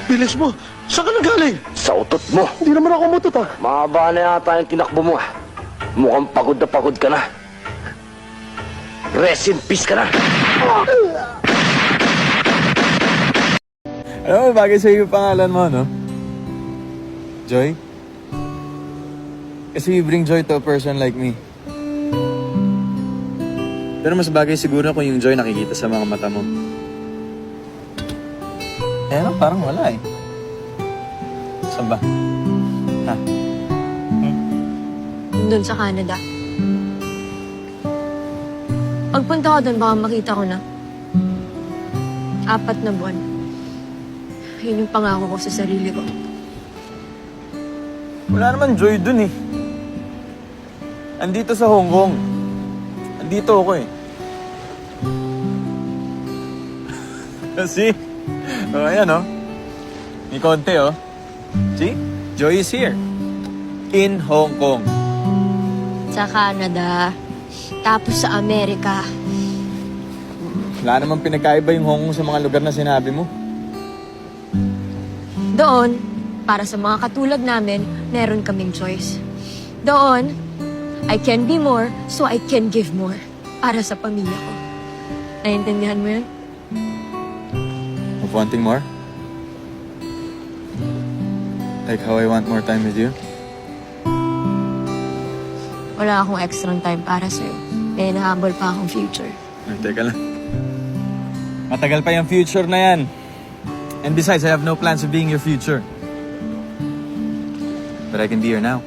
Bilis mo! Saan ka nagaling? Sa utot mo. Hindi naman ako mutot ah. Mahaba na yata yung tinakbo mo ah. Mukhang pagod na pagod ka na. Rest in peace ka na. Alam mo, bagay sa'yo yung pangalan mo, no? Joy? Kasi you bring joy to a person like me. Pero mas bagay siguro kung yung joy nakikita sa mga mata mo. Eh, no, parang wala eh. Saan ba? Ha? Doon sa Canada. Pagpunta ko doon, baka makita ko na. 4 na buwan. Yun yung pangako ko sa sarili ko. Wala naman joy dun eh. Andito sa Hong Kong. Andito ako eh. See? Oh, ayan oh. May konti oh. See? Joy is here. In Hong Kong. Sa Canada. Tapos sa Amerika. Wala namang pinagkaiba yung Hong Kong sa mga lugar na sinabi mo. Doon, para sa mga katulad namin, meron kaming choice. Doon, I can be more, so I can give more. Para sa pamilya ko. Naiintindihan mo yun? Of wanting more? Like how I want more time with you? Wala akong extra time para sa'yo. May nahabol pa akong future. Ay, teka lang. Matagal pa yung future na yan. And besides, I have no plans of being your future. But I can be here now.